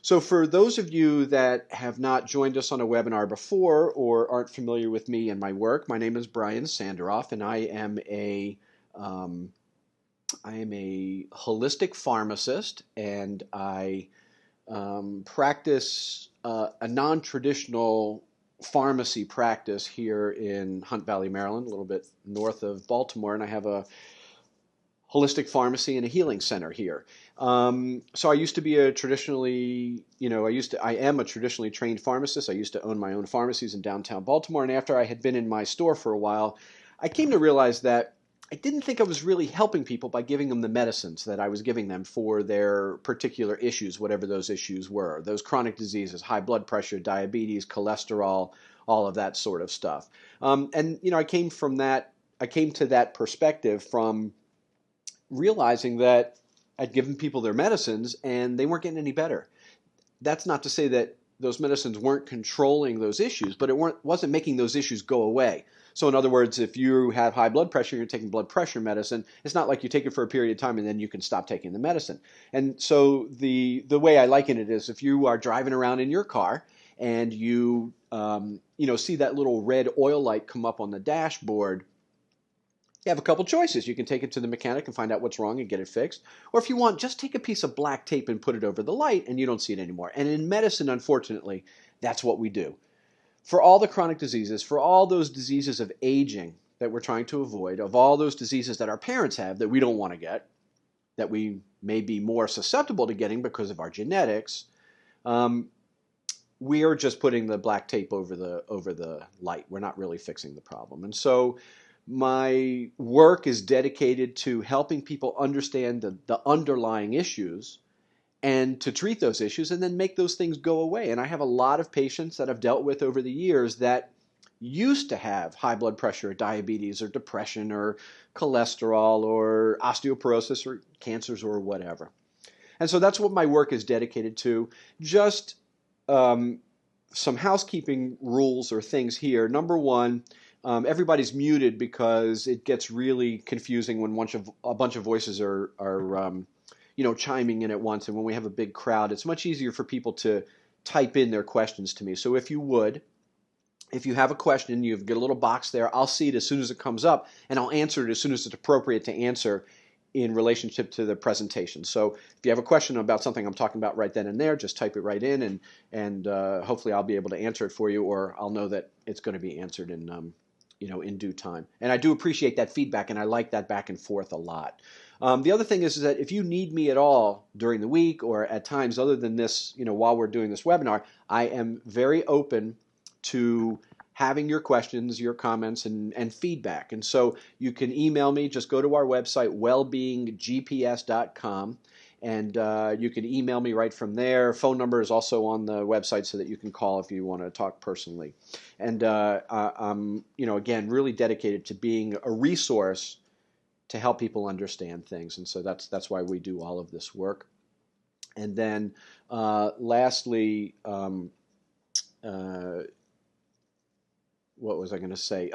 So for those of you that have not joined us on a webinar before or aren't familiar with me and my work, my name is Brian Sanderoff, and um, I am a holistic pharmacist, and I practice a non-traditional pharmacy practice here in Hunt Valley, Maryland, a little bit north of Baltimore, and I have a holistic pharmacy and a healing center here. So I used to be a traditionally, I am a traditionally trained pharmacist. I used to own my own pharmacies in downtown Baltimore. And after I had been in my store for a while, I came to realize that I didn't think I was really helping people by giving them the medicines that I was giving them for their particular issues, whatever those issues were, those chronic diseases, high blood pressure, diabetes, cholesterol, all of that sort of stuff. I came from that, I came to that perspective from realizing that I'd given people their medicines and they weren't getting any better. That's not to say that those medicines weren't controlling those issues, but it wasn't making those issues go away. So in other words, if you have high blood pressure, you're taking blood pressure medicine, it's not like you take it for a period of time and then you can stop taking the medicine. And so the way I liken it is if you are driving around in your car and you see that little red oil light come up on the dashboard, you have a couple choices. You can take it to the mechanic and find out what's wrong and get it fixed. Or if you want, just take a piece of black tape and put it over the light and you don't see it anymore. And in medicine, unfortunately, that's what we do. For all the chronic diseases, for all those diseases of aging that we're trying to avoid, of all those diseases that our parents have that we don't want to get, that we may be more susceptible to getting because of our genetics, we are just putting the black tape over the light. We're not really fixing the problem. And so my work is dedicated to helping people understand the underlying issues and to treat those issues and then make those things go away. And I have a lot of patients that I've dealt with over the years that used to have high blood pressure, or diabetes, or depression, or cholesterol, or osteoporosis, or cancers, or whatever. And so that's what my work is dedicated to. Just some housekeeping rules or things here. Number one, everybody's muted because it gets really confusing when a bunch of voices are chiming in at once. And when we have a big crowd, it's much easier for people to type in their questions to me. So if you have a question, you get a little box there. I'll see it as soon as it comes up, and I'll answer it as soon as it's appropriate to answer in relationship to the presentation. So if you have a question about something I'm talking about right then and there, just type it right in, and hopefully I'll be able to answer it for you, or I'll know that it's going to be answered in due time. And I do appreciate that feedback, and I like that back and forth a lot. The other thing is that if you need me at all during the week or at times other than this, while we're doing this webinar, I am very open to having your questions, your comments, and feedback. And so you can email me. Just go to our website, wellbeinggps.com, and you can email me right from there. Phone number is also on the website so that you can call if you want to talk personally. And I'm, again, really dedicated to being a resource to help people understand things. And so that's why we do all of this work. And then lastly, what was I going to say?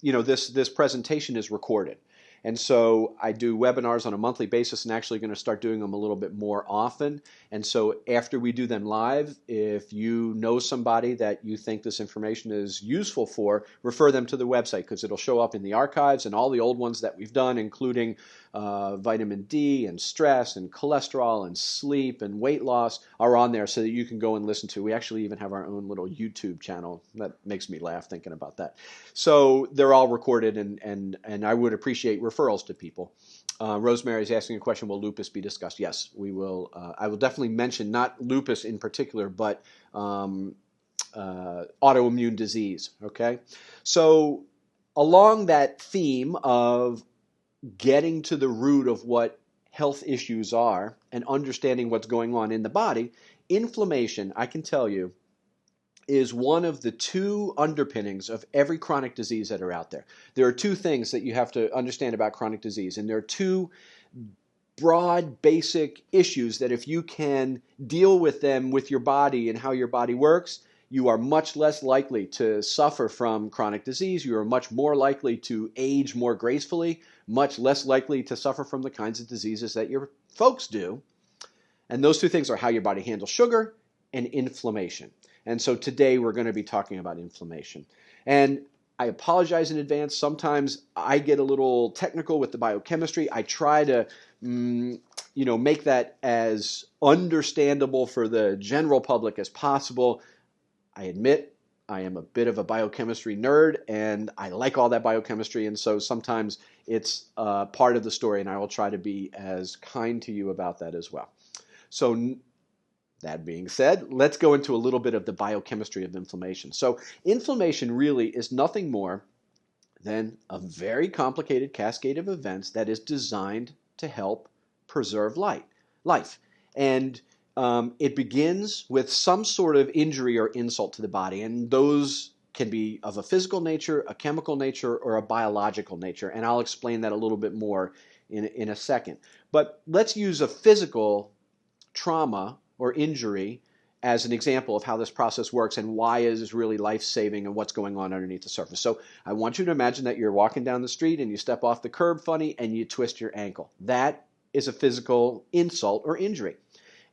This presentation is recorded. And so I do webinars on a monthly basis and actually going to start doing them a little bit more often. And so after we do them live, if you know somebody that you think this information is useful for, refer them to the website because it'll show up in the archives, and all the old ones that we've done, including vitamin D and stress and cholesterol and sleep and weight loss, are on there so that you can go and listen to. We actually even have our own little YouTube channel. That makes me laugh thinking about that. So they're all recorded, and I would appreciate referrals to people. Rosemary is asking a question, will lupus be discussed? Yes, we will. I will definitely mention not lupus in particular, but autoimmune disease, okay? So along that theme of getting to the root of what health issues are and understanding what's going on in the body, inflammation, I can tell you, is one of the two underpinnings of every chronic disease that are out there. There are two things that you have to understand about chronic disease, and there are two broad, basic issues that if you can deal with them with your body and how your body works, you are much less likely to suffer from chronic disease. You are much more likely to age more gracefully, much less likely to suffer from the kinds of diseases that your folks do. And those two things are how your body handles sugar and inflammation. And so today we're going to be talking about inflammation. And I apologize in advance. Sometimes I get a little technical with the biochemistry. I try to make that as understandable for the general public as possible. I admit I am a bit of a biochemistry nerd, and I like all that biochemistry, and so sometimes it's part of the story, and I will try to be as kind to you about that as well. So that being said, let's go into a little bit of the biochemistry of inflammation. So inflammation really is nothing more than a very complicated cascade of events that is designed to help preserve life. And it begins with some sort of injury or insult to the body, and those can be of a physical nature, a chemical nature, or a biological nature. And I'll explain that a little bit more in a second. But let's use a physical trauma or injury as an example of how this process works and why it is really life-saving and what's going on underneath the surface. So I want you to imagine that you're walking down the street and you step off the curb funny and you twist your ankle. That is a physical insult or injury.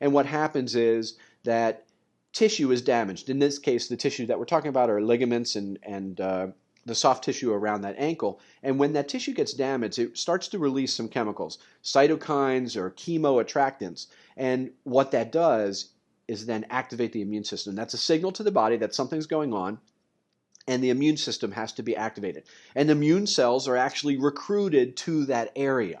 And what happens is that tissue is damaged. In this case, the tissue that we're talking about are ligaments and the soft tissue around that ankle. And when that tissue gets damaged, it starts to release some chemicals, cytokines or chemoattractants. And what that does is then activate the immune system. That's a signal to the body that something's going on, and the immune system has to be activated. And immune cells are actually recruited to that area.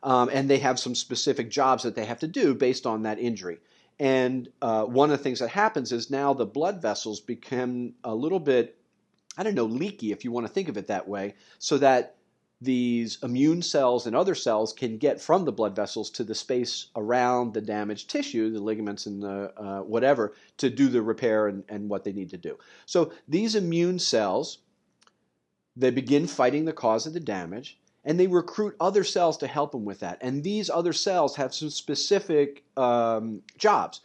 And they have some specific jobs that they have to do based on that injury. And one of the things that happens is now the blood vessels become a little bit, leaky, if you want to think of it that way, so that these immune cells and other cells can get from the blood vessels to the space around the damaged tissue, the ligaments and the whatever, to do the repair and what they need to do. So these immune cells, they begin fighting the cause of the damage, and they recruit other cells to help them with that. And these other cells have some specific jobs.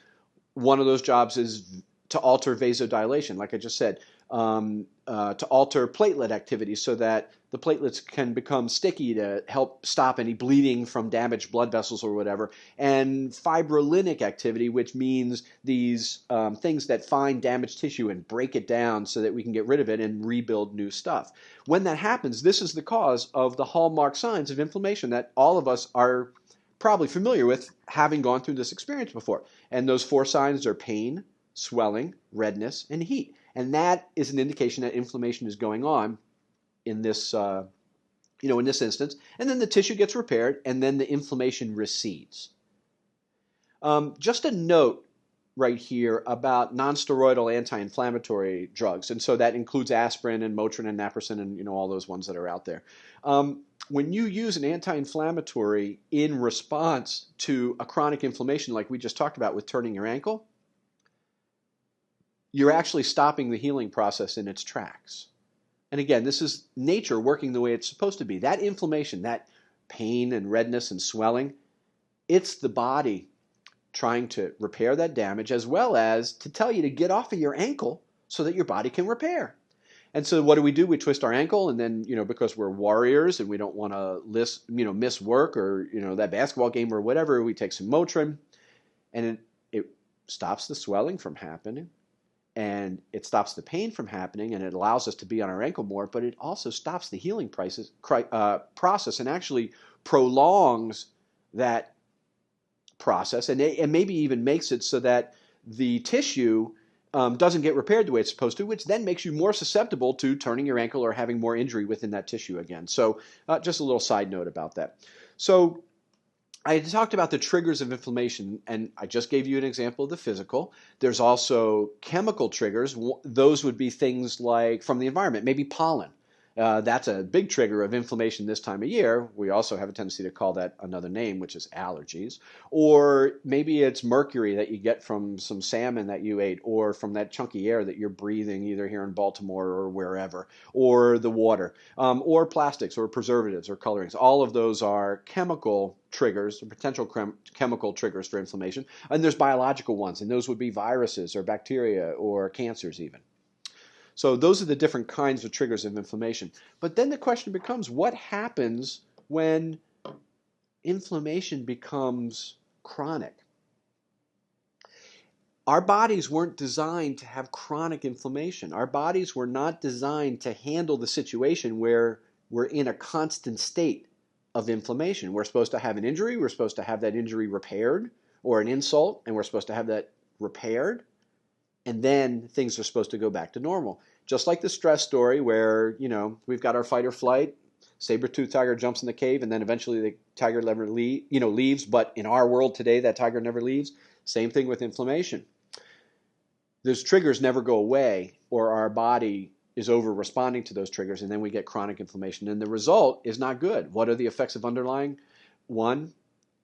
One of those jobs is to alter vasodilation, like I just said, to alter platelet activity so that the platelets can become sticky to help stop any bleeding from damaged blood vessels or whatever, and fibrolytic activity, which means these things that find damaged tissue and break it down so that we can get rid of it and rebuild new stuff. When that happens, this is the cause of the hallmark signs of inflammation that all of us are probably familiar with, having gone through this experience before. And those 4 signs are pain, swelling, redness, and heat. And that is an indication that inflammation is going on in this, in this instance. And then the tissue gets repaired, and then the inflammation recedes. Just a note right here about nonsteroidal anti-inflammatory drugs. And so that includes aspirin and Motrin and naproxen and all those ones that are out there. When you use an anti-inflammatory in response to a chronic inflammation like we just talked about with turning your ankle, you're actually stopping the healing process in its tracks. And again, this is nature working the way it's supposed to be. That inflammation, that pain and redness and swelling, it's the body trying to repair that damage, as well as to tell you to get off of your ankle so that your body can repair. And so what do? We twist our ankle, and then, because we're warriors and we don't want to miss work or, that basketball game or whatever, we take some Motrin, and it stops the swelling from happening, and it stops the pain from happening, and it allows us to be on our ankle more, but it also stops the healing process and actually prolongs that process, and maybe even makes it so that the tissue doesn't get repaired the way it's supposed to, which then makes you more susceptible to turning your ankle or having more injury within that tissue again. So just a little side note about that. So I talked about the triggers of inflammation, and I just gave you an example of the physical. There's also chemical triggers. Those would be things like from the environment, maybe pollen. That's a big trigger of inflammation this time of year. We also have a tendency to call that another name, which is allergies. Or maybe it's mercury that you get from some salmon that you ate, or from that chunky air that you're breathing either here in Baltimore or wherever, or the water, or plastics or preservatives or colorings. All of those are chemical triggers, or potential chemical triggers for inflammation. And there's biological ones, and those would be viruses or bacteria or cancers even. So those are the different kinds of triggers of inflammation. But then the question becomes, what happens when inflammation becomes chronic? Our bodies weren't designed to have chronic inflammation. Our bodies were not designed to handle the situation where we're in a constant state of inflammation. We're supposed to have an injury, we're supposed to have that injury repaired, or an insult, and we're supposed to have that repaired, and then things are supposed to go back to normal. Just like the stress story where, we've got our fight or flight, saber-toothed tiger jumps in the cave, and then eventually the tiger never leaves, but in our world today, that tiger never leaves. Same thing with inflammation. Those triggers never go away, or our body is over responding to those triggers, and then we get chronic inflammation. And the result is not good. What are the effects of underlying? One,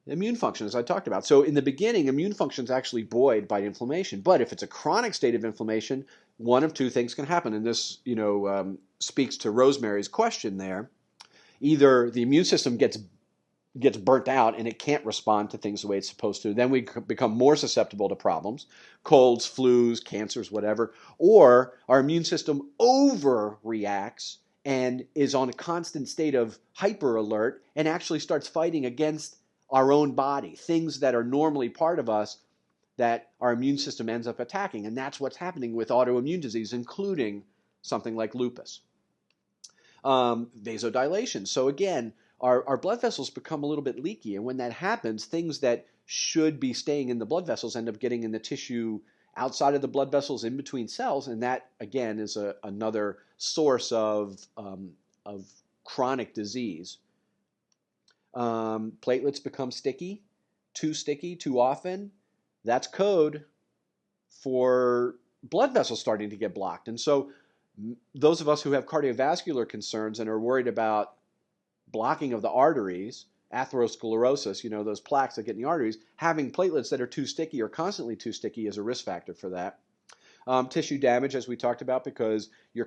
immune function, as I talked about. So in the beginning, immune function is actually buoyed by inflammation. But if it's a chronic state of inflammation, one of two things can happen. And this, speaks to Rosemary's question there. Either the immune system gets burnt out and it can't respond to things the way it's supposed to. Then we become more susceptible to problems, colds, flus, cancers, whatever. Or our immune system overreacts and is on a constant state of hyper alert and actually starts fighting against our own body, things that are normally part of us that our immune system ends up attacking. And that's what's happening with autoimmune disease, including something like lupus. Vasodilation. So again, our blood vessels become a little bit leaky. And when that happens, things that should be staying in the blood vessels end up getting in the tissue outside of the blood vessels in between cells. And that, again, is another source of chronic disease. Platelets become sticky too often. That's code for blood vessels starting to get blocked. And so those of us who have cardiovascular concerns and are worried about blocking of the arteries, atherosclerosis, those plaques that get in the arteries, having platelets that are too sticky or constantly too sticky is a risk factor for that. Tissue damage, as we talked about, because your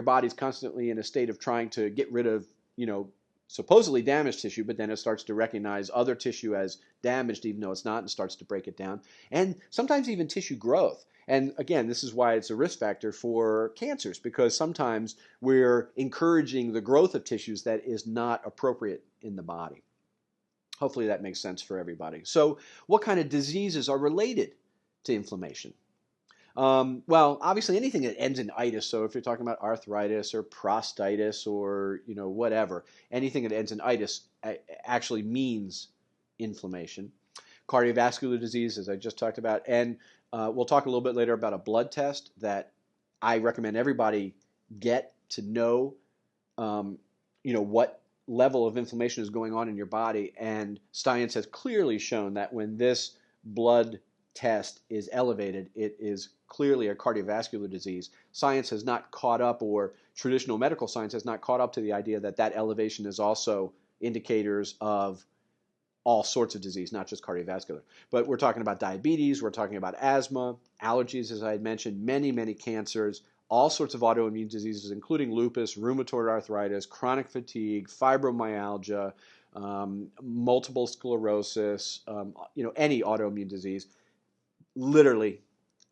body's constantly in a state of trying to get rid of, supposedly damaged tissue, but then it starts to recognize other tissue as damaged, even though it's not, and starts to break it down. And sometimes even tissue growth. And again, this is why it's a risk factor for cancers, because sometimes we're encouraging the growth of tissues that is not appropriate in the body. Hopefully that makes sense for everybody. So what kind of diseases are related to inflammation? Well, obviously anything that ends in itis, so if you're talking about arthritis or prostatitis or whatever, anything that ends in itis actually means inflammation. Cardiovascular disease, as I just talked about, and we'll talk a little bit later about a blood test that I recommend everybody get to know, what level of inflammation is going on in your body. And science has clearly shown that when this blood test is elevated, it is clearly a cardiovascular disease. Science has not caught up, or traditional medical science has not caught up to the idea that elevation is also indicators of all sorts of disease, not just cardiovascular. But we're talking about diabetes, we're talking about asthma, allergies, as I had mentioned, many, many cancers, all sorts of autoimmune diseases, including lupus, rheumatoid arthritis, chronic fatigue, fibromyalgia, multiple sclerosis, any autoimmune disease, literally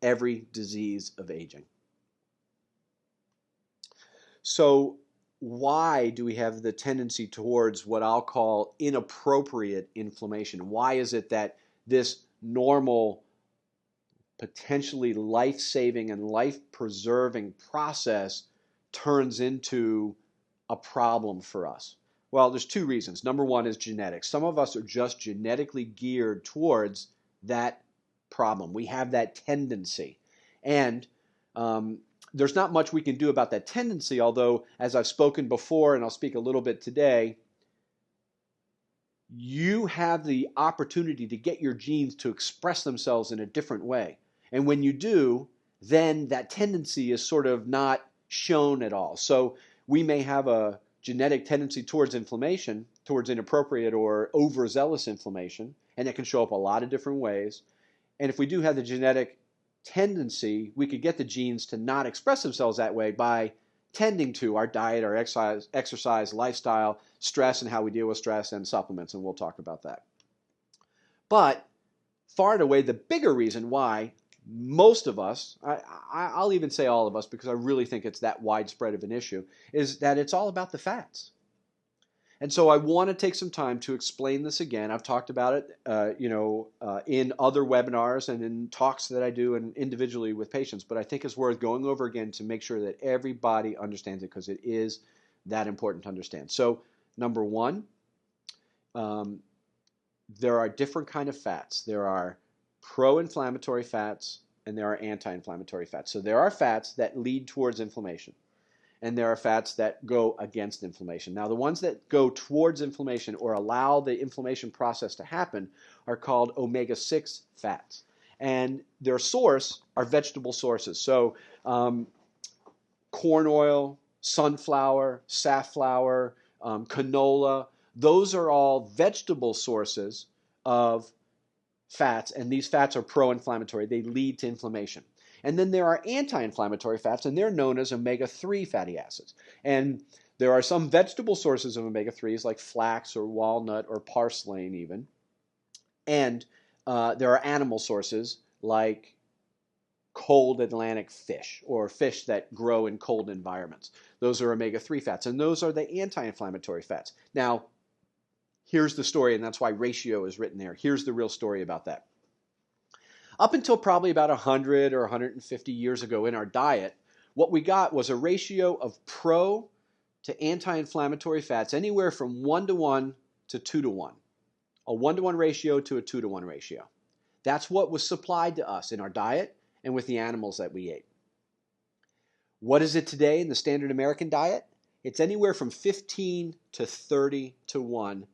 every disease of aging. So why do we have the tendency towards what I'll call inappropriate inflammation? Why is it that this normal, potentially life-saving and life-preserving process turns into a problem for us? Well, there's two reasons. Number one is genetics. Some of us are just genetically geared towards that problem. We have that tendency. And there's not much we can do about that tendency, although, as I've spoken before, and I'll speak a little bit today, you have the opportunity to get your genes to express themselves in a different way. And when you do, then that tendency is sort of not shown at all. So we may have a genetic tendency towards inflammation, towards inappropriate or overzealous inflammation, and it can show up a lot of different ways. And if we do have the genetic tendency, we could get the genes to not express themselves that way by tending to our diet, our exercise, lifestyle, stress, and how we deal with stress, and supplements, and we'll talk about that. But far and away, the bigger reason why most of us, I'll even say all of us, because I really think it's that widespread of an issue, is that it's all about the fats. And so I want to take some time to explain this again. I've talked about it, in other webinars and in talks that I do and individually with patients, but I think it's worth going over again to make sure that everybody understands it because it is that important to understand. So number one, there are different kind of fats. There are pro-inflammatory fats and there are anti-inflammatory fats. So there are fats that lead towards inflammation. And there are fats that go against inflammation. Now, the ones that go towards inflammation or allow the inflammation process to happen are called omega-6 fats. And their source are vegetable sources. So corn oil, sunflower, safflower, canola, those are all vegetable sources of fats, and these fats are pro-inflammatory. They lead to inflammation. And then there are anti-inflammatory fats, and they're known as omega-3 fatty acids. And there are some vegetable sources of omega-3s like flax or walnut or parslane even. And there are animal sources like cold Atlantic fish or fish that grow in cold environments. Those are omega-3 fats, and those are the anti-inflammatory fats. Now, here's the story, and that's why ratio is written there. Here's the real story about that. Up until probably about 100 or 150 years ago in our diet, what we got was a ratio of pro to anti-inflammatory fats anywhere from 1:1 to 2:1. A 1:1 ratio to a 2:1 ratio. That's what was supplied to us in our diet and with the animals that we ate. What is it today in the standard American diet? It's anywhere from 15 to 30:1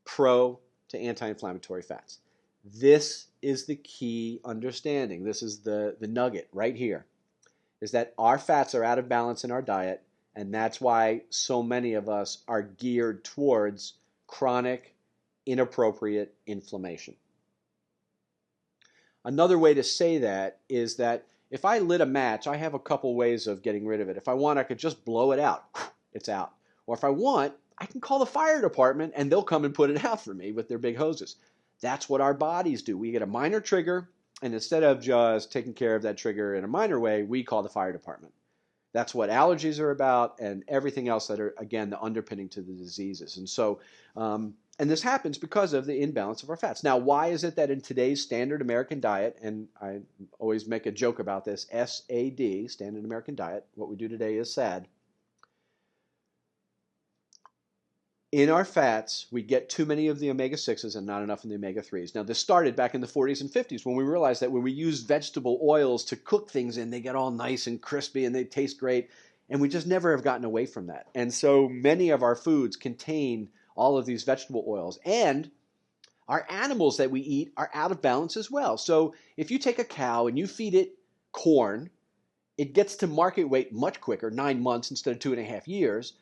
pro to anti-inflammatory fats. This is the key understanding. This is the nugget right here, is that our fats are out of balance in our diet, and that's why so many of us are geared towards chronic, inappropriate inflammation. Another way to say that is that if I lit a match, I have a couple ways of getting rid of it. If I want, I could just blow it out. It's out. Or if I want, I can call the fire department and they'll come and put it out for me with their big hoses. That's what our bodies do. We get a minor trigger, and instead of just taking care of that trigger in a minor way, we call the fire department. That's what allergies are about and everything else that are, again, the underpinning to the diseases. And so, and this happens because of the imbalance of our fats. Now, why is it that in today's standard American diet, and I always make a joke about this, SAD, standard American diet, what we do today is SAD. In our fats, we get too many of the omega-6s and not enough of the omega-3s. Now, this started back in the 40s and 50s when we realized that when we use vegetable oils to cook things in, they get all nice and crispy and they taste great. And we just never have gotten away from that. And so many of our foods contain all of these vegetable oils. And our animals that we eat are out of balance as well. So if you take a cow and you feed it corn, it gets to market weight much quicker, 9 months instead of 2.5 years.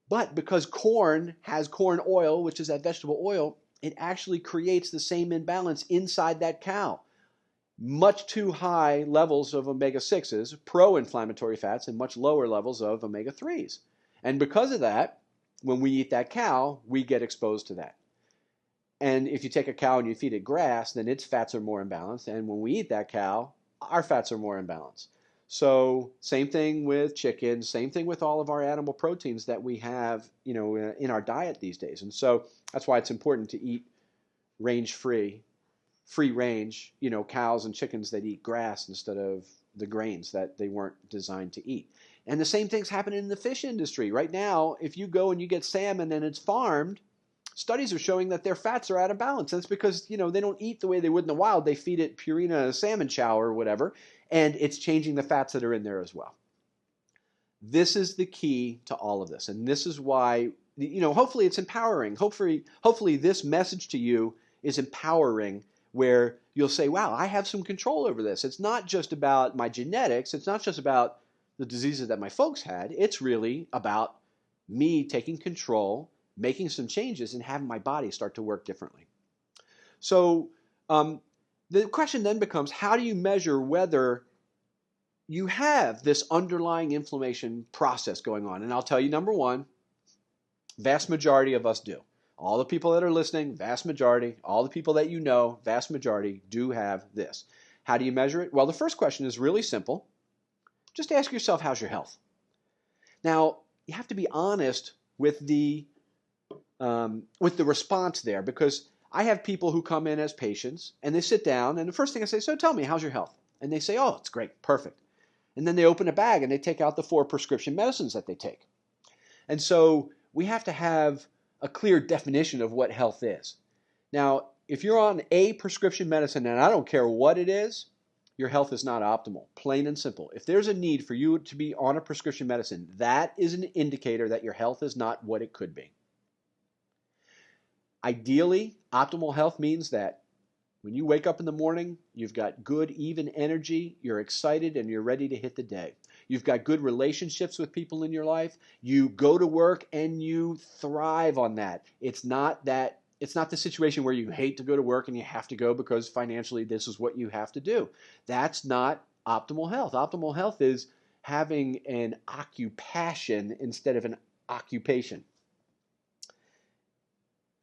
But because corn has corn oil, which is that vegetable oil, it actually creates the same imbalance inside that cow. Much too high levels of omega-6s, pro-inflammatory fats, and much lower levels of omega-3s. And because of that, when we eat that cow, we get exposed to that. And if you take a cow and you feed it grass, then its fats are more imbalanced. And when we eat that cow, our fats are more imbalanced. So same thing with chicken, same thing with all of our animal proteins that we have, in our diet these days. And so that's why it's important to eat range-free, free range, cows and chickens that eat grass instead of the grains that they weren't designed to eat. And the same thing's happening in the fish industry. Right now, if you go and you get salmon and it's farmed, studies are showing that their fats are out of balance. That's because, they don't eat the way they would in the wild. They feed it Purina salmon chow or whatever, and it's changing the fats that are in there as well. This is the key to all of this. And this is why, hopefully it's empowering. Hopefully this message to you is empowering, where you'll say, wow, I have some control over this. It's not just about my genetics. It's not just about the diseases that my folks had. It's really about me taking control, making some changes, and having my body start to work differently. So the question then becomes, how do you measure whether you have this underlying inflammation process going on? And I'll tell you, number one, vast majority of us do. All the people that are listening, vast majority, all the people that vast majority do have this. How do you measure it? Well, the first question is really simple. Just ask yourself, how's your health? Now, you have to be honest with the with the response there, because I have people who come in as patients and they sit down, and the first thing I say, so tell me, how's your health? And they say, oh, it's great, perfect. And then they open a bag and they take out the 4 prescription medicines that they take. And so we have to have a clear definition of what health is. Now, if you're on a prescription medicine, and I don't care what it is, your health is not optimal, plain and simple. If there's a need for you to be on a prescription medicine, that is an indicator that your health is not what it could be. Ideally, optimal health means that when you wake up in the morning, you've got good, even energy, you're excited, and you're ready to hit the day. You've got good relationships with people in your life. You go to work and you thrive on that. It's not the situation where you hate to go to work and you have to go because financially this is what you have to do. That's not optimal health. Optimal health is having an occupation instead of an occupation.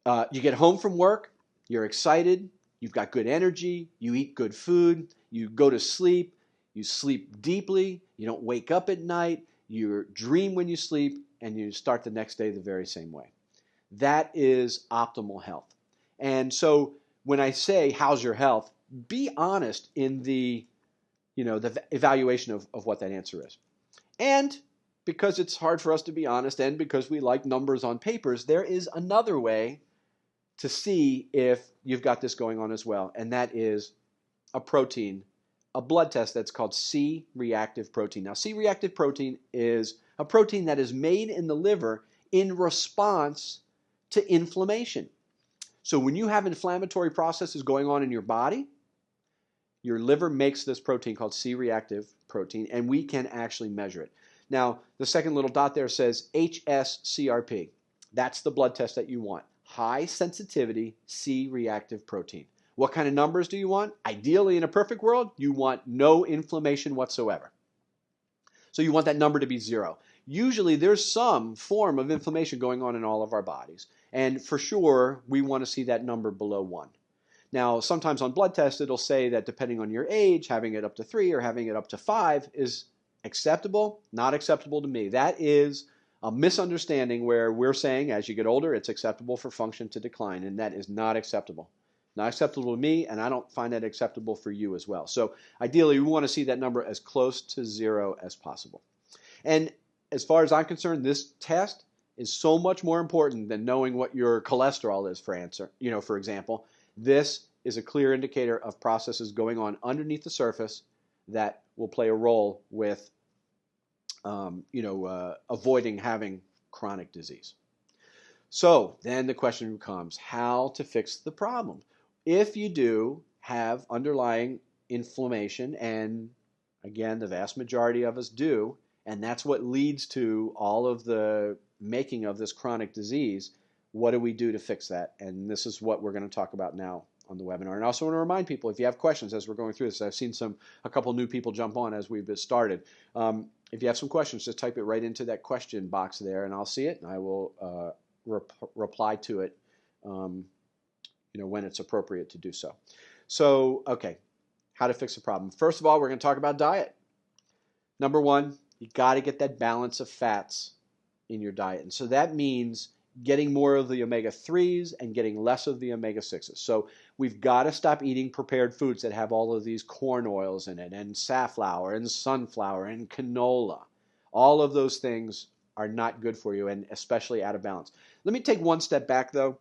You get home from work, you're excited, you've got good energy, you eat good food, you go to sleep, you sleep deeply, you don't wake up at night, you dream when you sleep, and you start the next day the very same way. That is optimal health. And so when I say, how's your health, be honest in the evaluation of what that answer is. And because it's hard for us to be honest, and because we like numbers on papers, there is another way to see if you've got this going on as well, and that is a blood test that's called C-reactive protein. Now, C-reactive protein is a protein that is made in the liver in response to inflammation. So when you have inflammatory processes going on in your body, your liver makes this protein called C-reactive protein, and we can actually measure it. Now, the second little dot there says HSCRP. That's the blood test that you want. High sensitivity C-reactive protein. What kind of numbers do you want? Ideally, in a perfect world, you want no inflammation whatsoever. So you want that number to be 0. Usually there's some form of inflammation going on in all of our bodies. And for sure, we want to see that number below 1. Now, sometimes on blood tests, it'll say that depending on your age, having it up to 3 or having it up to 5 is acceptable. Not acceptable to me. That is a misunderstanding where we're saying as you get older, it's acceptable for function to decline, and that is not acceptable. Not acceptable to me, and I don't find that acceptable for you as well. So ideally, we want to see that number as close to 0 as possible. And as far as I'm concerned, this test is so much more important than knowing what your cholesterol is, for example. This is a clear indicator of processes going on underneath the surface that will play a role with avoiding having chronic disease. So then the question becomes how to fix the problem. If you do have underlying inflammation, and again, the vast majority of us do, and that's what leads to all of the making of this chronic disease, what do we do to fix that? And this is what we're going to talk about now on the webinar. And I also want to remind people, if you have questions as we're going through this, I've seen a couple new people jump on as we've started. If you have some questions, just type it right into that question box there, and I'll see it, and I will reply to it when it's appropriate to do so. So, okay, how to fix the problem. First of all, we're going to talk about diet. Number 1, you got to get that balance of fats in your diet. And so that means getting more of the omega-3s and getting less of the omega-6s. So we've got to stop eating prepared foods that have all of these corn oils in it, and safflower and sunflower and canola. All of those things are not good for you, and especially out of balance. Let me take one step back, though.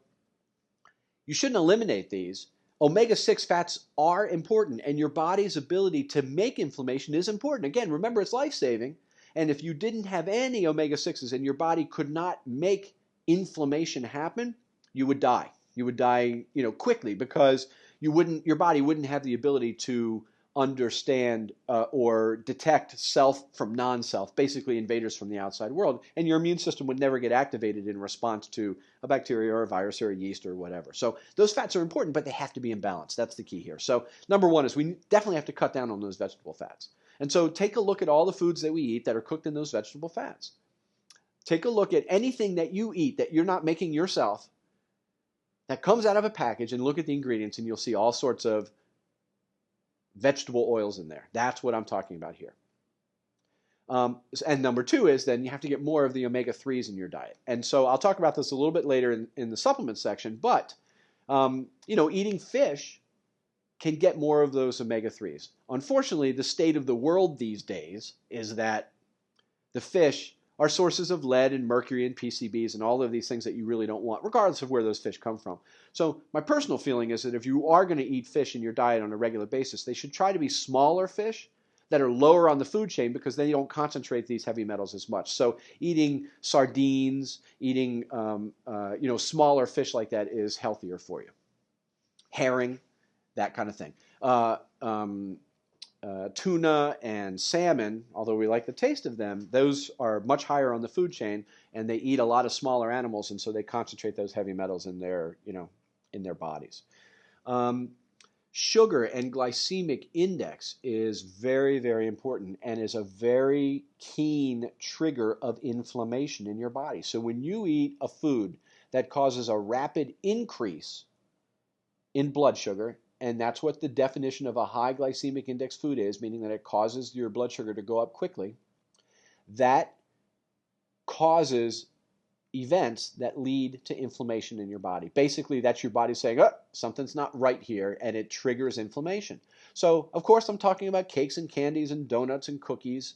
You shouldn't eliminate these. Omega-6 fats are important, and your body's ability to make inflammation is important. Again, remember, it's life-saving, and if you didn't have any omega-6s and your body could not make inflammation happen, you would die. You would die, quickly, because your body wouldn't have the ability to understand or detect self from non-self, basically invaders from the outside world, and your immune system would never get activated in response to a bacteria or a virus or a yeast or whatever. So those fats are important, but they have to be in balance. That's the key here. So number 1 is we definitely have to cut down on those vegetable fats. And so take a look at all the foods that we eat that are cooked in those vegetable fats. Take a look at anything that you eat that you're not making yourself that comes out of a package, and look at the ingredients, and you'll see all sorts of vegetable oils in there. That's what I'm talking about here. And number two is then you have to get more of the omega-3s in your diet. And so I'll talk about this a little bit later in the supplement section, but eating fish can get more of those omega-3s. Unfortunately, the state of the world these days is that the fish are sources of lead and mercury and PCBs and all of these things that you really don't want, regardless of where those fish come from. So my personal feeling is that if you are going to eat fish in your diet on a regular basis, they should try to be smaller fish that are lower on the food chain because they don't concentrate these heavy metals as much. So eating sardines, eating smaller fish like that is healthier for you. Herring, that kind of thing. Tuna and salmon, although we like the taste of them, those are much higher on the food chain, and they eat a lot of smaller animals, and so they concentrate those heavy metals in their bodies. Sugar and glycemic index is very, very important and is a very keen trigger of inflammation in your body. So when you eat a food that causes a rapid increase in blood sugar, and that's what the definition of a high glycemic index food is, meaning that it causes your blood sugar to go up quickly, that causes events that lead to inflammation in your body. Basically, that's your body saying, oh, something's not right here, and it triggers inflammation. So, of course, I'm talking about cakes and candies and donuts and cookies,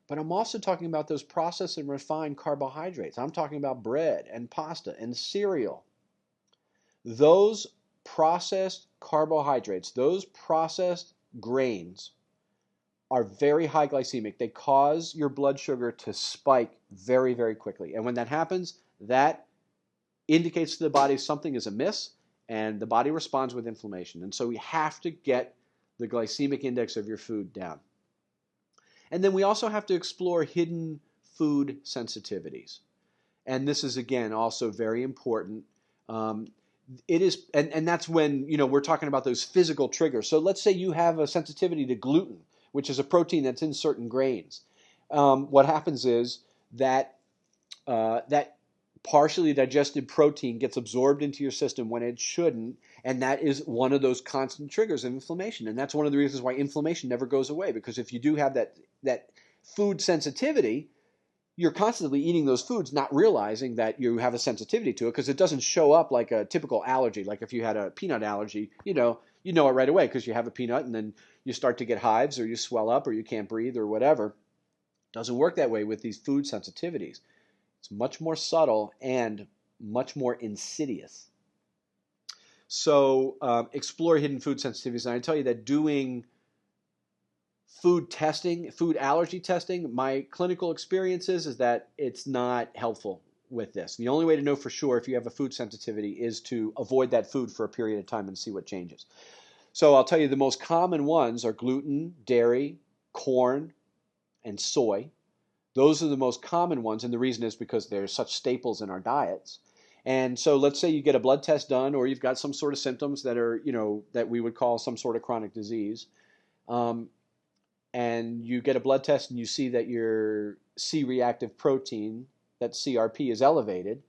but I'm also talking about those processed and refined carbohydrates. I'm talking about bread and pasta and cereal. Those processed carbohydrates, those processed grains are very high glycemic. They cause your blood sugar to spike very, very quickly. And when that happens, that indicates to the body something is amiss, and the body responds with inflammation. And so we have to get the glycemic index of your food down. And then we also have to explore hidden food sensitivities. And this is, again, also very important. It is, and that's when, we're talking about those physical triggers. So let's say you have a sensitivity to gluten, which is a protein that's in certain grains. What happens is that that partially digested protein gets absorbed into your system when it shouldn't, and that is one of those constant triggers of inflammation. And that's one of the reasons why inflammation never goes away, because if you do have that food sensitivity, you're constantly eating those foods not realizing that you have a sensitivity to it, because it doesn't show up like a typical allergy. Like if you had a peanut allergy, you know it right away because you have a peanut and then you start to get hives or you swell up or you can't breathe or whatever. It doesn't work that way with these food sensitivities. It's much more subtle and much more insidious. So explore hidden food sensitivities. And I tell you that doing food testing, food allergy testing, my clinical experience is that it's not helpful with this. The only way to know for sure if you have a food sensitivity is to avoid that food for a period of time and see what changes. So I'll tell you the most common ones are gluten, dairy, corn, and soy. Those are the most common ones, and the reason is because they're such staples in our diets. And so let's say you get a blood test done, or you've got some sort of symptoms that are, that we would call some sort of chronic disease. And you get a blood test and you see that your C-reactive protein, that CRP, is elevated.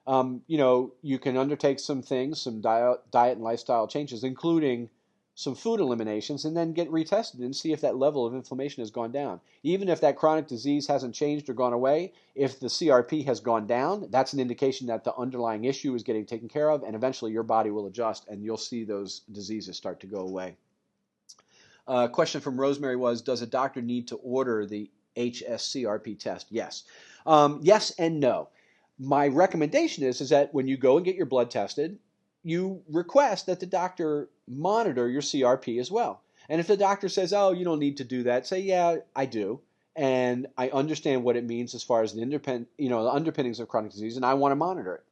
You can undertake some things, some diet and lifestyle changes, including some food eliminations, and then get retested and see if that level of inflammation has gone down. Even if that chronic disease hasn't changed or gone away, if the CRP has gone down, that's an indication that the underlying issue is getting taken care of, and eventually your body will adjust and you'll see those diseases start to go away. Question from Rosemary was, does a doctor need to order the HSCRP test? Yes. Yes and no. My recommendation is that when you go and get your blood tested, you request that the doctor monitor your CRP as well. And if the doctor says, oh, you don't need to do that, say, yeah, I do. And I understand what it means as far as the underpinnings of chronic disease, and I want to monitor it.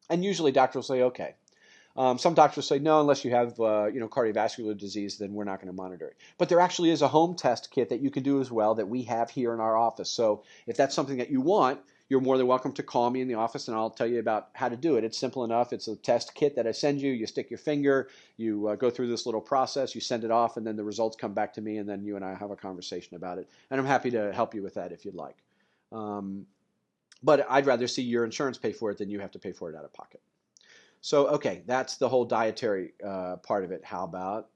And usually doctors will say, okay. Some doctors say, no, unless you have cardiovascular disease, then we're not going to monitor it. But there actually is a home test kit that you can do as well that we have here in our office. So if that's something that you want, you're more than welcome to call me in the office and I'll tell you about how to do it. It's simple enough. It's a test kit that I send you. You stick your finger, you go through this little process, you send it off, and then the results come back to me, and then you and I have a conversation about it. And I'm happy to help you with that if you'd like. But I'd rather see your insurance pay for it than you have to pay for it out of pocket. So, okay, that's the whole dietary part of it. How about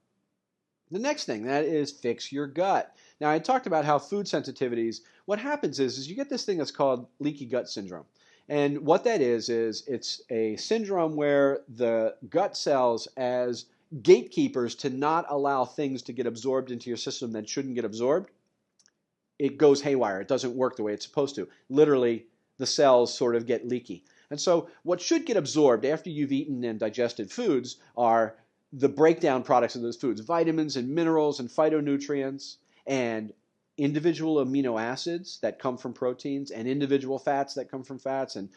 The next thing, that is fix your gut. Now, I talked about how food sensitivities, what happens is you get this thing that's called leaky gut syndrome. And what that is it's a syndrome where the gut cells, as gatekeepers to not allow things to get absorbed into your system that shouldn't get absorbed, it goes haywire. It doesn't work the way it's supposed to. Literally, the cells sort of get leaky. And so what should get absorbed after you've eaten and digested foods are the breakdown products of those foods, vitamins and minerals and phytonutrients and individual amino acids that come from proteins and individual fats that come from fats and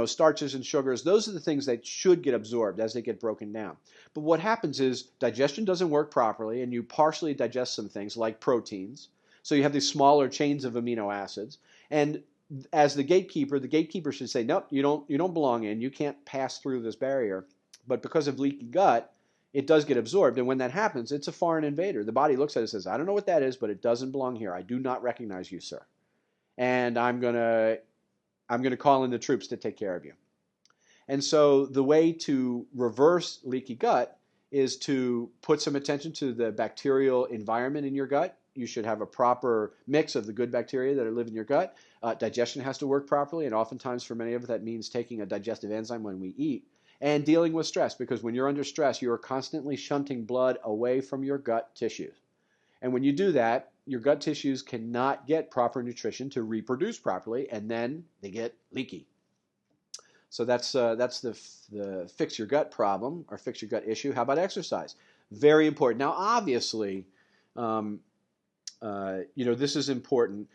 starches and sugars. Those are the things that should get absorbed as they get broken down. But what happens is digestion doesn't work properly and you partially digest some things like proteins. So you have these smaller chains of amino acids. And as the gatekeeper should say, nope, you don't belong in. You can't pass through this barrier. But because of leaky gut, it does get absorbed. And when that happens, it's a foreign invader. The body looks at it and says, I don't know what that is, but it doesn't belong here. I do not recognize you, sir. And I'm gonna call in the troops to take care of you. And so the way to reverse leaky gut is to put some attention to the bacterial environment in your gut. You should have a proper mix of the good bacteria that live in your gut. Digestion has to work properly, and oftentimes for many of us that means taking a digestive enzyme when we eat. And dealing with stress, because when you're under stress, you are constantly shunting blood away from your gut tissues. And when you do that, your gut tissues cannot get proper nutrition to reproduce properly, and then they get leaky. So that's the fix your gut problem or fix your gut issue. How about exercise? Very important. Now, obviously, this is important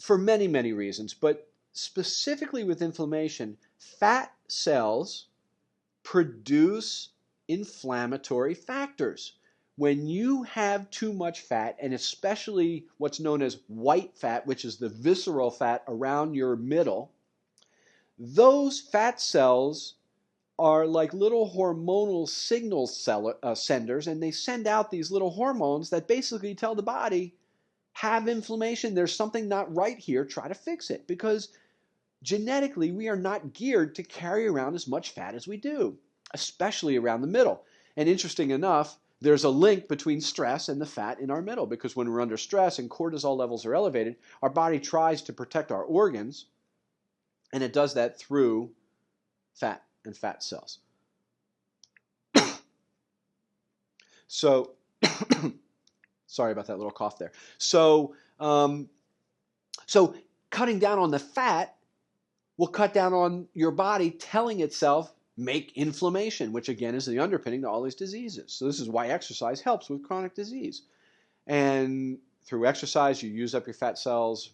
for many, many reasons, but specifically with inflammation, fat cells produce inflammatory factors. When you have too much fat, and especially what's known as white fat, which is the visceral fat around your middle, those fat cells are like little hormonal signal senders, and they send out these little hormones that basically tell the body, have inflammation, there's something not right here, try to fix it. Because genetically, we are not geared to carry around as much fat as we do, especially around the middle. And interesting enough, there's a link between stress and the fat in our middle, because when we're under stress and cortisol levels are elevated, our body tries to protect our organs, and it does that through fat and fat cells. So, sorry about that little cough there. So cutting down on the fat will cut down on your body telling itself, make inflammation, which again is the underpinning to all these diseases. So this is why exercise helps with chronic disease. And through exercise, you use up your fat cells,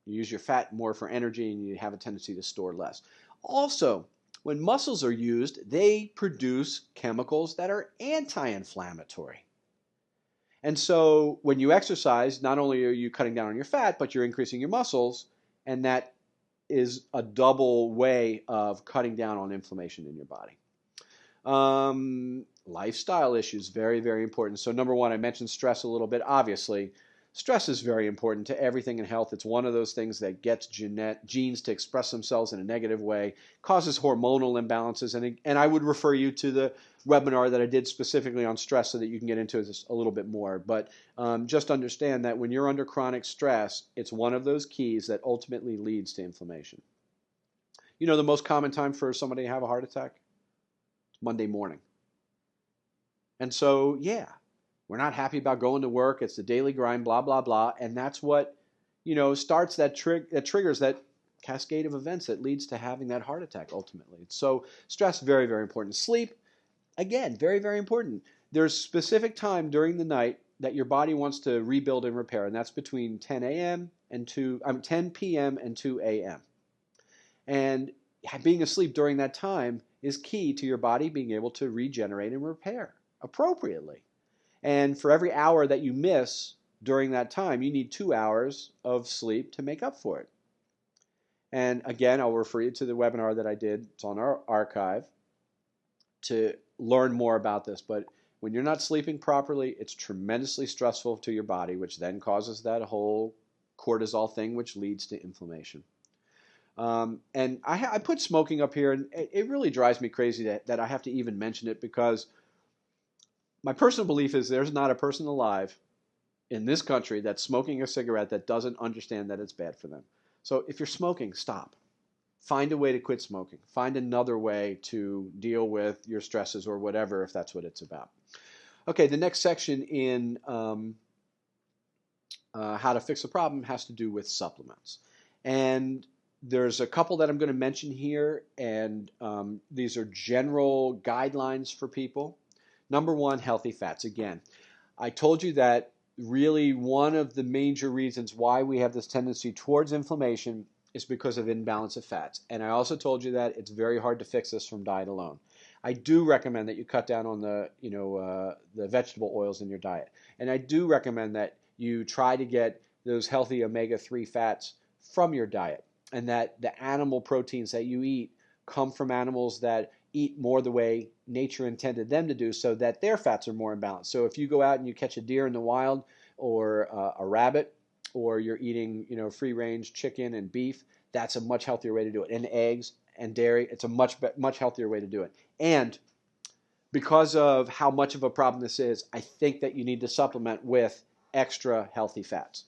you use your fat more for energy, and you have a tendency to store less. Also, when muscles are used, they produce chemicals that are anti-inflammatory. And so when you exercise, not only are you cutting down on your fat, but you're increasing your muscles, and that is a double way of cutting down on inflammation in your body. Lifestyle issues, very, very important. So number one, I mentioned stress a little bit. Obviously, stress is very important to everything in health. It's one of those things that gets genes to express themselves in a negative way, causes hormonal imbalances. And I would refer you to the webinar that I did specifically on stress so that you can get into this a little bit more. But just understand that when you're under chronic stress, it's one of those keys that ultimately leads to inflammation. You know the most common time for somebody to have a heart attack? It's Monday morning. And so, yeah, we're not happy about going to work. It's the daily grind, blah, blah, blah. And that's what, starts that triggers that cascade of events that leads to having that heart attack ultimately. So stress, very, very important. Sleep, again, very, very important. There's specific time during the night that your body wants to rebuild and repair, and that's between 10 p.m. and 2 a.m. And being asleep during that time is key to your body being able to regenerate and repair appropriately. And for every hour that you miss during that time, you need 2 hours of sleep to make up for it. And again, I'll refer you to the webinar that I did. It's on our archive to learn more about this. But when you're not sleeping properly, it's tremendously stressful to your body, which then causes that whole cortisol thing, which leads to inflammation. And I put smoking up here, and it really drives me crazy that I have to even mention it, because My personal belief is there's not a person alive in this country that's smoking a cigarette that doesn't understand that it's bad for them. So if you're smoking, stop. Find a way to quit smoking. Find another way to deal with your stresses or whatever, if that's what it's about. Okay, the next section in how to fix a problem has to do with supplements. And there's a couple that I'm going to mention here, and these are general guidelines for people. Number one, healthy fats. Again, I told you that really one of the major reasons why we have this tendency towards inflammation is because of imbalance of fats. And I also told you that it's very hard to fix this from diet alone. I do recommend that you cut down on the vegetable oils in your diet. And I do recommend that you try to get those healthy omega-3 fats from your diet, and that the animal proteins that you eat come from animals that eat more the way nature intended them to do, so that their fats are more in balance. So if you go out and you catch a deer in the wild, or a rabbit, or you're eating free range chicken and beef, that's a much healthier way to do it. And eggs and dairy, it's a much healthier way to do it. And because of how much of a problem this is, I think that you need to supplement with extra healthy fats.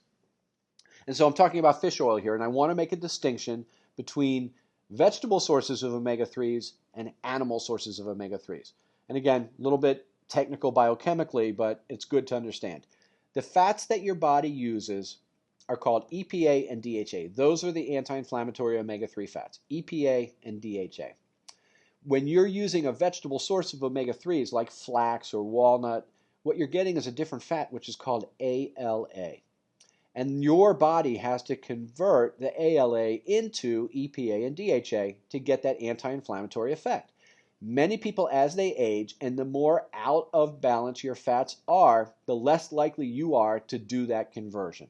And so I'm talking about fish oil here, and I want to make a distinction between vegetable sources of omega-3s and animal sources of omega-3s. And again, a little bit technical biochemically, but it's good to understand. The fats that your body uses are called EPA and DHA. Those are the anti-inflammatory omega-3 fats, EPA and DHA. When you're using a vegetable source of omega-3s like flax or walnut, what you're getting is a different fat, which is called ALA. And your body has to convert the ALA into EPA and DHA to get that anti-inflammatory effect. Many people, as they age, and the more out of balance your fats are, the less likely you are to do that conversion.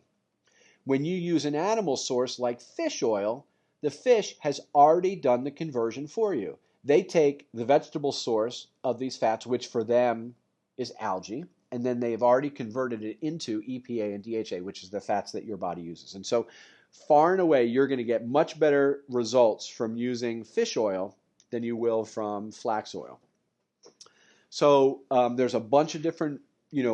When you use an animal source like fish oil, the fish has already done the conversion for you. They take the vegetable source of these fats, which for them is algae, and then they've already converted it into EPA and DHA, which is the fats that your body uses. And so far and away, you're going to get much better results from using fish oil than you will from flax oil. So there's a bunch of different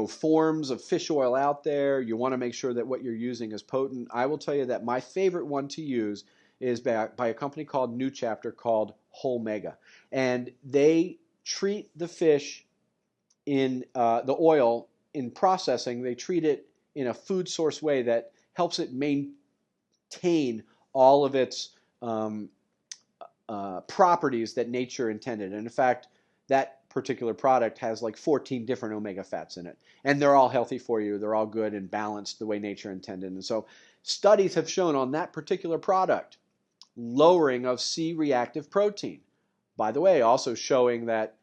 forms of fish oil out there. You want to make sure that what you're using is potent. I will tell you that my favorite one to use is by a company called New Chapter, called Whole Mega. And they treat the fish in the oil in processing. They treat it in a food source way that helps it maintain all of its properties that nature intended. And in fact, that particular product has like 14 different omega fats in it. And they're all healthy for you. They're all good and balanced the way nature intended. And so studies have shown on that particular product lowering of C-reactive protein. By the way, also showing that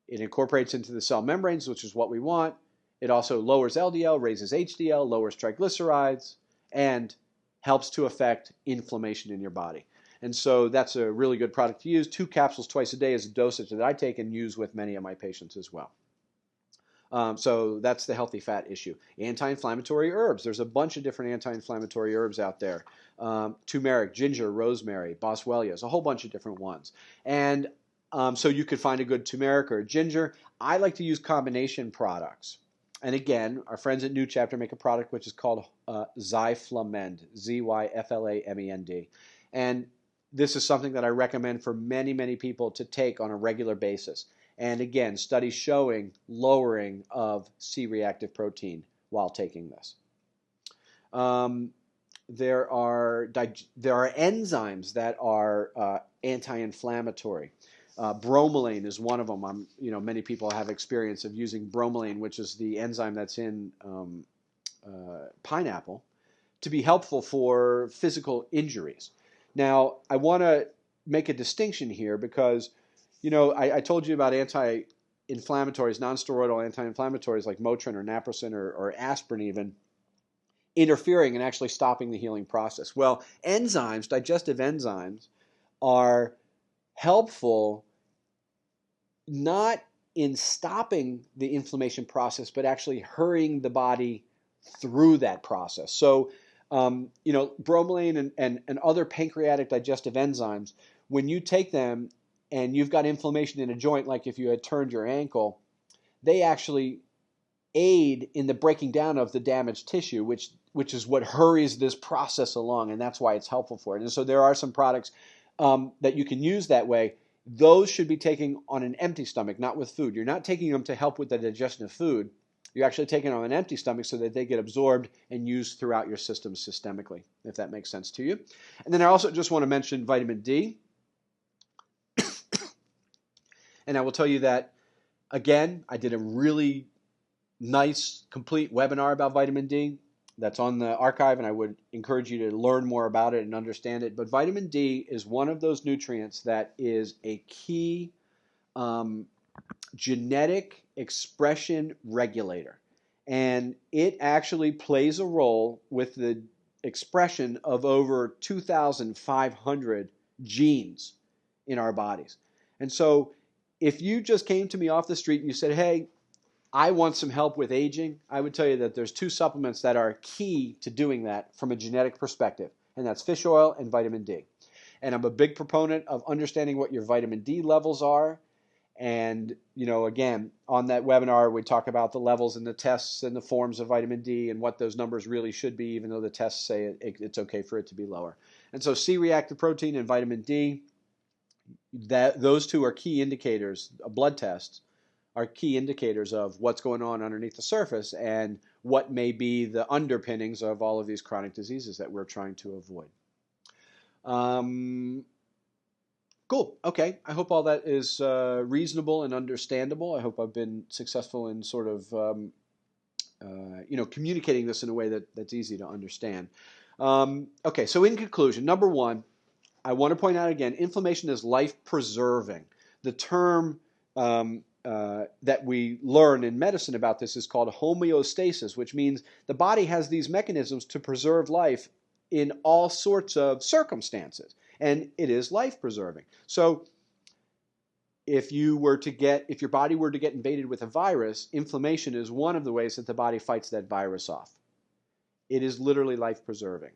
it incorporates into the cell membranes, which is what we want. It also lowers LDL, raises HDL, lowers triglycerides, and helps to affect inflammation in your body. And so that's a really good product to use. 2 capsules twice a day is a dosage that I take and use with many of my patients as well. So that's the healthy fat issue. Anti-inflammatory herbs. There's a bunch of different anti-inflammatory herbs out there. Turmeric, ginger, rosemary, boswellias, a whole bunch of different ones. And so you could find a good turmeric or ginger. I like to use combination products. And again, our friends at New Chapter make a product which is called Zyflamend, Zyflamend. And this is something that I recommend for many, many people to take on a regular basis. And again, studies showing lowering of C-reactive protein while taking this. There are enzymes that are anti-inflammatory. Bromelain is one of them. Many people have experience of using bromelain, which is the enzyme that's in pineapple, to be helpful for physical injuries. Now, I want to make a distinction here because, I told you about anti-inflammatories, non-steroidal anti-inflammatories like Motrin or Naproxen or aspirin even, interfering and actually stopping the healing process. Well, enzymes, digestive enzymes, are helpful not in stopping the inflammation process, but actually hurrying the body through that process. So, bromelain and other pancreatic digestive enzymes, when you take them and you've got inflammation in a joint, like if you had turned your ankle, they actually aid in the breaking down of the damaged tissue, which is what hurries this process along, and that's why it's helpful for it. And so there are some products that you can use that way. Those should be taken on an empty stomach, not with food. You're not taking them to help with the digestion of food. You're actually taking them on an empty stomach so that they get absorbed and used throughout your system systemically, if that makes sense to you. And then I also just want to mention vitamin D. And I will tell you that, again, I did a really nice, complete webinar about vitamin D that's on the archive, and I would encourage you to learn more about it and understand it. But vitamin D is one of those nutrients that is a key genetic expression regulator. And it actually plays a role with the expression of over 2,500 genes in our bodies. And so if you just came to me off the street and you said, hey, I want some help with aging, I would tell you that there's two supplements that are key to doing that from a genetic perspective, and that's fish oil and vitamin D. And I'm a big proponent of understanding what your vitamin D levels are. And, again, on that webinar, we talk about the levels and the tests and the forms of vitamin D and what those numbers really should be, even though the tests say it's okay for it to be lower. And so C-reactive protein and vitamin D, those two are key indicators, blood tests, are key indicators of what's going on underneath the surface and what may be the underpinnings of all of these chronic diseases that we're trying to avoid. Cool. Okay. I hope all that is reasonable and understandable. I hope I've been successful in sort of communicating this in a way that's easy to understand. Okay. So in conclusion, number one, I want to point out again, inflammation is life-preserving. The term that we learn in medicine about this is called homeostasis, which means the body has these mechanisms to preserve life in all sorts of circumstances, and it is life-preserving. So if your body were to get invaded with a virus, inflammation is one of the ways that the body fights that virus off. It is literally life-preserving.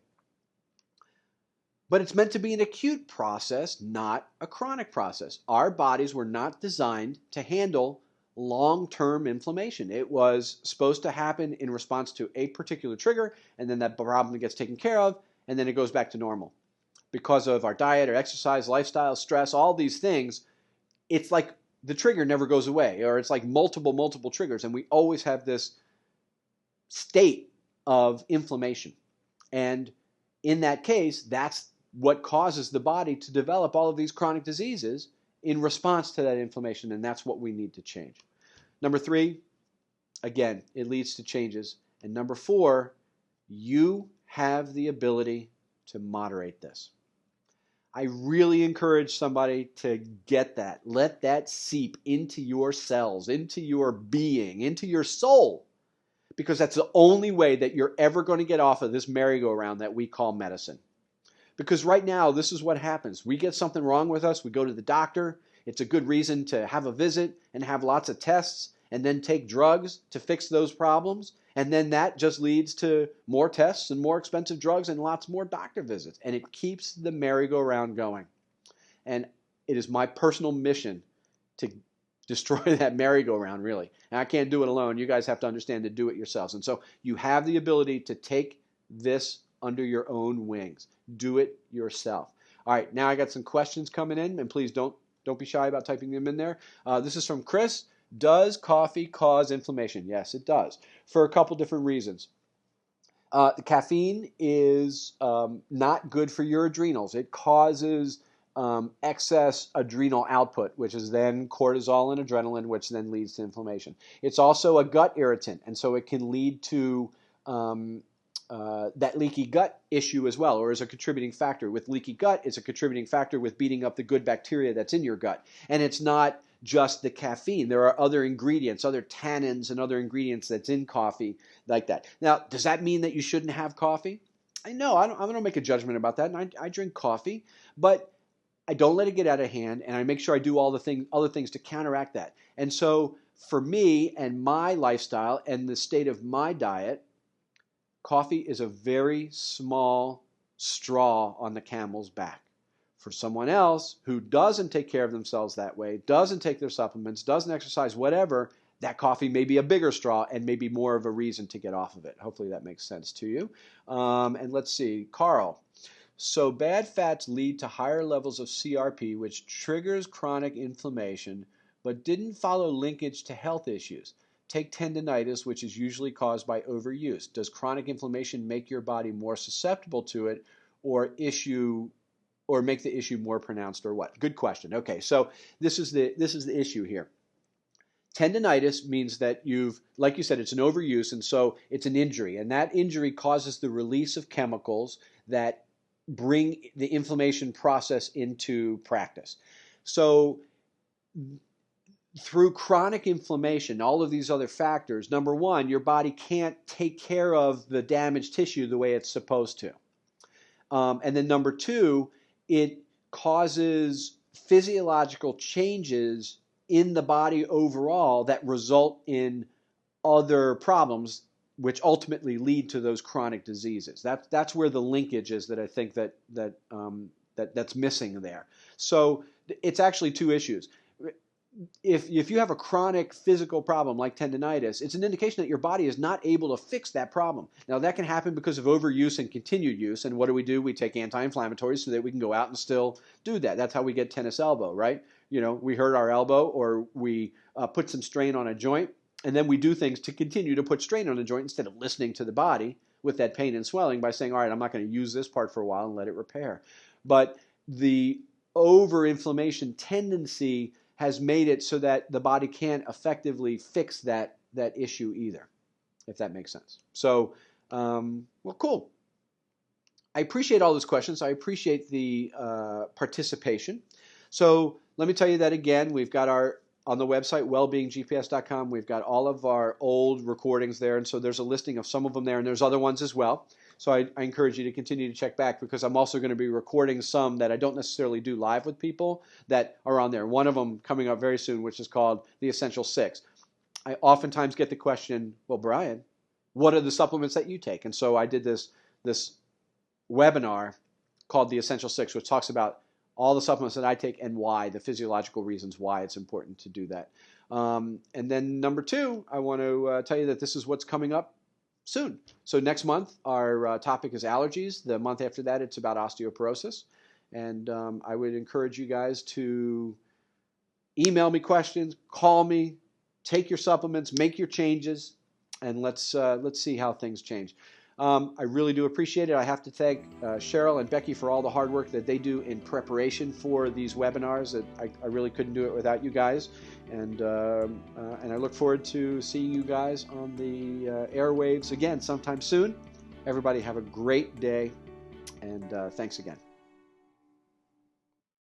But it's meant to be an acute process, not a chronic process. Our bodies were not designed to handle long-term inflammation. It was supposed to happen in response to a particular trigger, and then that problem gets taken care of, and then it goes back to normal. Because of our diet or exercise, lifestyle, stress, all these things, it's like the trigger never goes away, or it's like multiple triggers, and we always have this state of inflammation. And in that case, that's what causes the body to develop all of these chronic diseases in response to that inflammation, and that's what we need to change. Number three, again, it leads to changes. And number four, you have the ability to moderate this. I really encourage somebody to get that. Let that seep into your cells, into your being, into your soul, because that's the only way that you're ever going to get off of this merry-go-round that we call medicine. Because right now, this is what happens. We get something wrong with us, we go to the doctor. It's a good reason to have a visit and have lots of tests and then take drugs to fix those problems. And then that just leads to more tests and more expensive drugs and lots more doctor visits. And it keeps the merry-go-round going. And it is my personal mission to destroy that merry-go-round, really. And I can't do it alone. You guys have to understand to do it yourselves. And so you have the ability to take this under your own wings. Do it yourself. All right, now I got some questions coming in, and please don't be shy about typing them in there. This is from Chris. Does coffee cause inflammation? Yes, it does, for a couple different reasons. The caffeine is not good for your adrenals. It causes excess adrenal output, which is then cortisol and adrenaline, which then leads to inflammation. It's also a gut irritant, and so it can lead to that leaky gut issue as well, or is a contributing factor. With leaky gut, it's a contributing factor with beating up the good bacteria that's in your gut. And it's not just the caffeine. There are other ingredients, other tannins and other ingredients that's in coffee like that. Now, does that mean that you shouldn't have coffee? I don't make a judgment about that, and I drink coffee, but I don't let it get out of hand, and I make sure I do all the other things to counteract that. And so for me and my lifestyle and the state of my diet, coffee is a very small straw on the camel's back. For someone else who doesn't take care of themselves that way, doesn't take their supplements, doesn't exercise, whatever, that coffee may be a bigger straw and maybe more of a reason to get off of it. Hopefully that makes sense to you. And let's see, Carl. So bad fats lead to higher levels of CRP, which triggers chronic inflammation, but didn't follow linkage to health issues. Take tendinitis, which is usually caused by overuse. Does chronic inflammation make your body more susceptible to it, or make the issue more pronounced, or what? Good question. Okay, so this is the issue here. Tendinitis means that like you said, it's an overuse, and so it's an injury, and that injury causes the release of chemicals that bring the inflammation process into practice. So through chronic inflammation, all of these other factors, number one, your body can't take care of the damaged tissue the way it's supposed to. And then number two, it causes physiological changes in the body overall that result in other problems, which ultimately lead to those chronic diseases. That's where the linkage is that I think that's missing there. So it's actually two issues. If you have a chronic physical problem like tendinitis, it's an indication that your body is not able to fix that problem. Now, that can happen because of overuse and continued use. And what do? We take anti-inflammatories so that we can go out and still do that. That's how we get tennis elbow, right? We hurt our elbow, or we put some strain on a joint, and then we do things to continue to put strain on a joint instead of listening to the body with that pain and swelling by saying, all right, I'm not going to use this part for a while and let it repair. But the overinflammation tendency has made it so that the body can't effectively fix that issue either, if that makes sense. So, well, cool. I appreciate all those questions. I appreciate the participation. So let me tell you that again. We've got on the website, wellbeinggps.com, we've got all of our old recordings there. And so there's a listing of some of them there, and there's other ones as well. So I encourage you to continue to check back, because I'm also going to be recording some that I don't necessarily do live with people that are on there. One of them coming up very soon, which is called The Essential Six. I oftentimes get the question, well, Brian, what are the supplements that you take? And so I did this webinar called The Essential Six, which talks about all the supplements that I take and why, the physiological reasons why it's important to do that. And then number two, I want to tell you that this is what's coming up soon. So next month, our topic is allergies. The month after that, it's about osteoporosis. And I would encourage you guys to email me questions, call me, take your supplements, make your changes, and let's see how things change. I really do appreciate it. I have to thank Cheryl and Becky for all the hard work that they do in preparation for these webinars. I really couldn't do it without you guys. And I look forward to seeing you guys on the airwaves again sometime soon. Everybody have a great day, and thanks again.